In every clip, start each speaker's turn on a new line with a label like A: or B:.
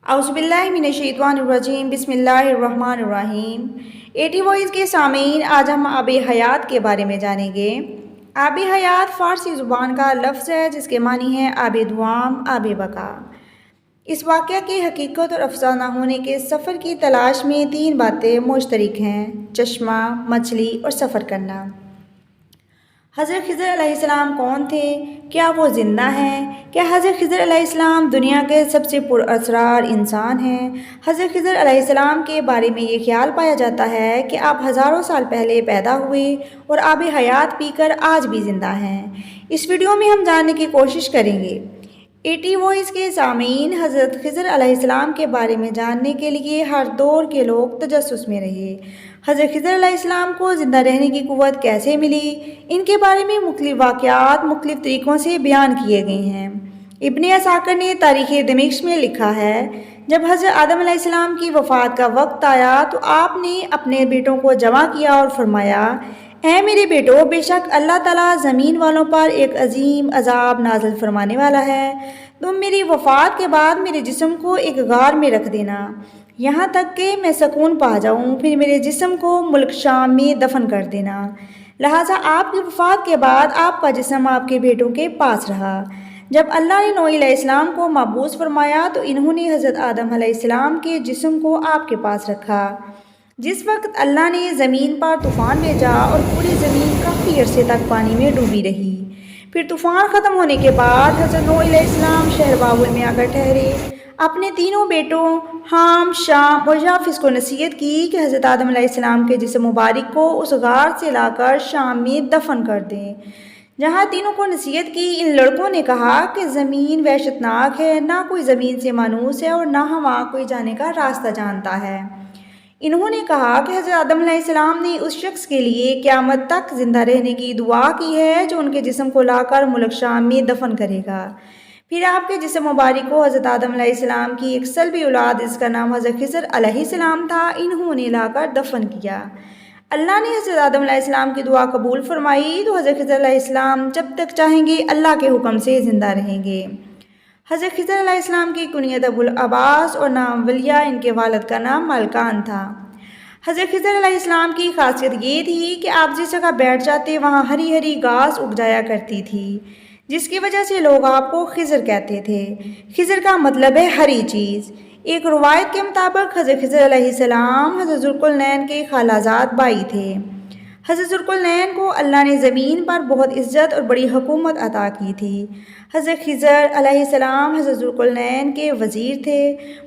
A: اعوذ باللہ من الشیطان الرجیم بسم اللہ الرحمن الرحیم۔ ایٹی وائس کے سامعین، آج ہم آب حیات کے بارے میں جانیں گے۔ آب حیات فارسی زبان کا لفظ ہے جس کے معنی ہے آب دوام، آب بقا۔ اس واقعہ کے حقیقت اور افسانہ ہونے کے سفر کی تلاش میں تین باتیں مشترک ہیں: چشمہ، مچھلی اور سفر کرنا۔ حضرت خضر علیہ السلام کون تھے؟ کیا وہ زندہ ہیں؟ کیا حضرت خضر علیہ السلام دنیا کے سب سے پراسرار انسان ہیں؟ حضرت خضر علیہ السلام کے بارے میں یہ خیال پایا جاتا ہے کہ آپ ہزاروں سال پہلے پیدا ہوئے اور آب حیات پی کر آج بھی زندہ ہیں۔ اس ویڈیو میں ہم جاننے کی کوشش کریں گے۔ ایٹی وائس کے سامعین، حضرت خضر علیہ السلام کے بارے میں جاننے کے لیے ہر دور کے لوگ تجسس میں رہے۔ حضرت خضر علیہ السلام کو زندہ رہنے کی قوت کیسے ملی؟ ان کے بارے میں مختلف واقعات مختلف طریقوں سے بیان کیے گئے ہیں۔ ابن عساکر نے تاریخ دمشق میں لکھا ہے، جب حضرت آدم علیہ السلام کی وفات کا وقت آیا تو آپ نے اپنے بیٹوں کو جمع کیا اور فرمایا: اے میرے بیٹو، بے شک اللہ تعالیٰ زمین والوں پر ایک عظیم عذاب نازل فرمانے والا ہے۔ تم میری وفات کے بعد میرے جسم کو ایک غار میں رکھ دینا، یہاں تک کہ میں سکون پا جاؤں، پھر میرے جسم کو ملک شام میں دفن کر دینا۔ لہٰذا آپ کی وفات کے بعد آپ کا جسم آپ کے بیٹوں کے پاس رہا۔ جب اللہ نے نوح علیہ السلام کو مبعوث فرمایا تو انہوں نے حضرت آدم علیہ السلام کے جسم کو آپ کے پاس رکھا۔ جس وقت اللہ نے زمین پر طوفان بھیجا اور پوری زمین کافی عرصے تک پانی میں ڈوبی رہی۔ پھر طوفان ختم ہونے کے بعد حضرت نوح علیہ السلام شہر بابل میں آ کر ٹھہرے۔ اپنے تینوں بیٹوں حام، شام اور یافس کو نصیحت کی کہ حضرت آدم علیہ السلام کے جسم مبارک کو اس غار سے لا کر شام میں دفن کر دیں۔ جہاں تینوں کو نصیحت کی، ان لڑکوں نے کہا کہ زمین وحشت ناک ہے، نہ کوئی زمین سے مانوس ہے اور نہ وہاں کوئی جانے کا راستہ جانتا ہے۔ انہوں نے کہا کہ حضرت آدم علیہ السلام نے اس شخص کے لیے قیامت تک زندہ رہنے کی دعا کی ہے جو ان کے جسم کو لا کر ملک شام میں دفن کرے گا۔ پھر آپ کے جسم مبارک کو حضرت آدم علیہ السلام کی ایک سلبی اولاد، جس کا نام حضرت خضر علیہ السلام تھا، انہوں نے لا کر دفن کیا۔ اللہ نے حضرت آدم علیہ السلام کی دعا قبول فرمائی تو حضرت خضر علیہ السلام جب تک چاہیں گے اللہ کے حکم سے زندہ رہیں گے۔ حضرت خضر علیہ السلام کی کنیت ابو العباس اور نام ولیہ، ان کے والد کا نام ملکان تھا۔ حضرت خضر علیہ السلام کی خاصیت یہ تھی کہ آپ جس جگہ بیٹھ جاتے وہاں ہری ہری گھاس اگ جایا کرتی تھی، جس کی وجہ سے لوگ آپ کو خضر کہتے تھے۔ خضر کا مطلب ہے ہری چیز۔ ایک روایت کے مطابق حضرت خضر علیہ السلام حضرت ذوالقرنین کے خالازاد بھائی تھے۔ حضرت ذوالقرنین کو اللہ نے زمین پر بہت عزت اور بڑی حکومت عطا کی تھی۔ حضرت خضر علیہ السلام حضرت ذوالقرنین کے وزیر تھے۔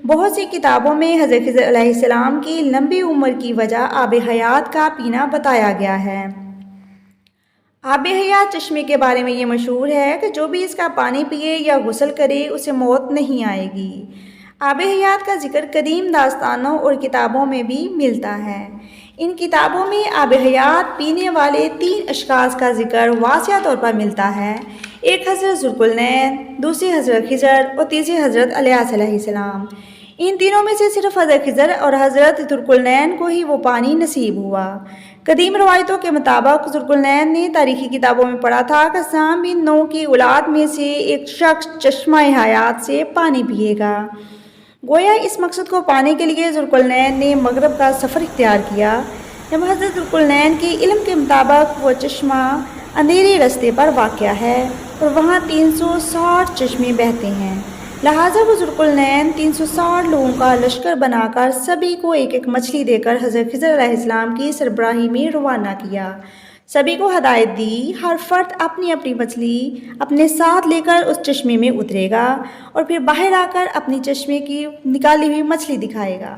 A: بہت سی کتابوں میں حضرت خضر علیہ السلام کی لمبی عمر کی وجہ آب حیات کا پینا بتایا گیا ہے۔ آب حیات چشمے کے بارے میں یہ مشہور ہے کہ جو بھی اس کا پانی پیے یا غسل کرے اسے موت نہیں آئے گی۔ آب حیات کا ذکر قدیم داستانوں اور کتابوں میں بھی ملتا ہے۔ ان کتابوں میں آب حیات پینے والے تین اشخاص کا ذکر واضح طور پر ملتا ہے: ایک حضرت ذوالقرنین، دوسری حضرت خضر اور تیسری حضرت الیاس علیہ السلام۔ ان تینوں میں سے صرف حضرت خضر اور حضرت ذوالقرنین کو ہی وہ پانی نصیب ہوا۔ قدیم روایتوں کے مطابق ذوالقرنین نے تاریخی کتابوں میں پڑھا تھا کہ سام بن نوح کی اولاد میں سے ایک شخص چشمہ حیات سے پانی پیے گا۔ گویا اس مقصد کو پانے کے لیے ذوالقرنین نے مغرب کا سفر اختیار کیا۔ جب حضرت ذوالقرنین کے علم کے مطابق وہ چشمہ اندھیرے رستے پر واقع ہے اور وہاں 360 چشمے بہتے ہیں، لہٰذا وہ ذوالقرنین 360 لوگوں کا لشکر بنا کر سبھی کو ایک ایک مچھلی دے کر حضرت خضر علیہ السلام کی سربراہی میں روانہ کیا۔ سبھی کو ہدایت دی، ہر فرد اپنی اپنی مچھلی اپنے ساتھ لے کر اس چشمے میں اترے گا اور پھر باہر آ کر اپنی چشمے کی نکالی ہوئی مچھلی دکھائے گا۔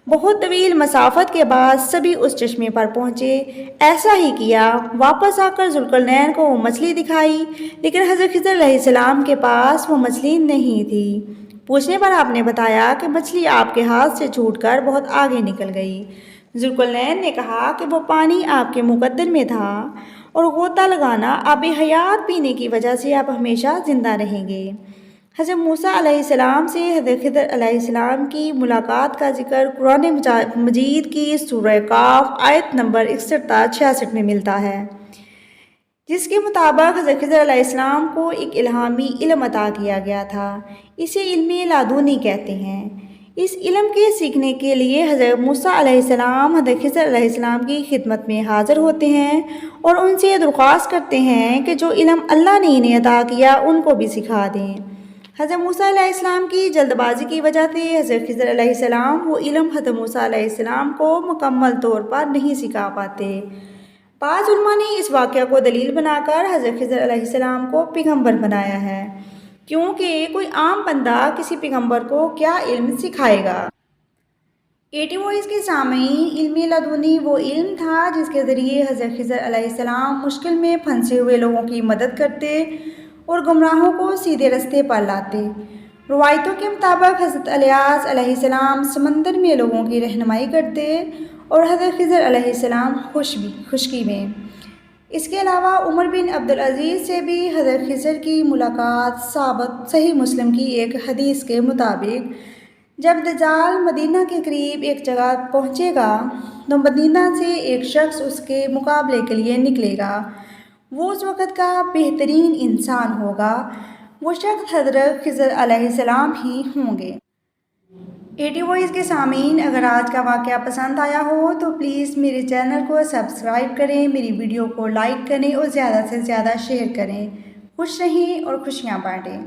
A: بہت طویل مسافت کے بعد سبھی اس چشمے پر پہنچے۔ ایسا ہی کیا، واپس آ کر ذوالقرنین کو وہ مچھلی دکھائی، لیکن حضرت خضر علیہ السلام کے پاس وہ مچھلی نہیں تھی۔ پوچھنے پر آپ نے بتایا کہ مچھلی آپ کے ہاتھ سے چھوٹ کر بہت آگے نکل گئی۔ ذوالقرنین نے کہا کہ وہ پانی آپ کے مقدر میں تھا اور غوطہ لگانا آب حیات پینے کی وجہ سے آپ ہمیشہ زندہ رہیں گے۔ حضرت موسیٰ علیہ السلام سے حضرت خضر علیہ السلام کی ملاقات کا ذکر قرآن مجید کی سورہ کاف آیت نمبر 61 تا 66 میں ملتا ہے، جس کے مطابق حضرت خضر علیہ السلام کو ایک الہامی علم عطا کیا گیا تھا۔ اسے علم لادونی کہتے ہیں۔ اس علم کے سیکھنے کے لیے حضرت موسیٰ علیہ السلام حضرت خضر علیہ السلام کی خدمت میں حاضر ہوتے ہیں اور ان سے درخواست کرتے ہیں کہ جو علم اللہ نے انہیں عطا کیا ان کو بھی سکھا دیں۔ حضرت موسیٰ علیہ السلام کی جلد بازی کی وجہ سے حضرت خضر علیہ السلام وہ علم حضرت موسیٰ علیہ السلام کو مکمل طور پر نہیں سکھا پاتے۔ بعض علماء نے اس واقعہ کو دلیل بنا کر حضرت خضر علیہ السلام کو پیغمبر بنایا ہے، کیونکہ کوئی عام بندہ کسی پیغمبر کو کیا علم سکھائے گا۔ 80 وائس کے سامعین، علم لدنی وہ علم تھا جس کے ذریعے حضرت خضر علیہ السلام مشکل میں پھنسے ہوئے لوگوں کی مدد کرتے اور گمراہوں کو سیدھے رستے پر لاتے۔ روایتوں کے مطابق حضرت الیاس علیہ السلام سمندر میں لوگوں کی رہنمائی کرتے اور حضرت خضر علیہ السلام خشکی میں۔ اس کے علاوہ عمر بن عبدالعزیز سے بھی حضرت خضر کی ملاقات ثابت صحیح مسلم کی ایک حدیث کے مطابق جب دجال مدینہ کے قریب ایک جگہ پہنچے گا تو مدینہ سے ایک شخص اس کے مقابلے کے لیے نکلے گا، وہ اس وقت کا بہترین انسان ہوگا، وہ شخص حضرت خضر علیہ السلام ہی ہوں گے۔ 80 وائس کے سامعین، اگر آج کا واقعہ پسند آیا ہو تو پلیز میرے چینل کو سبسکرائب کریں، میری ویڈیو کو لائک کریں اور زیادہ سے زیادہ شیئر کریں۔ خوش رہیں اور خوشیاں بانٹیں۔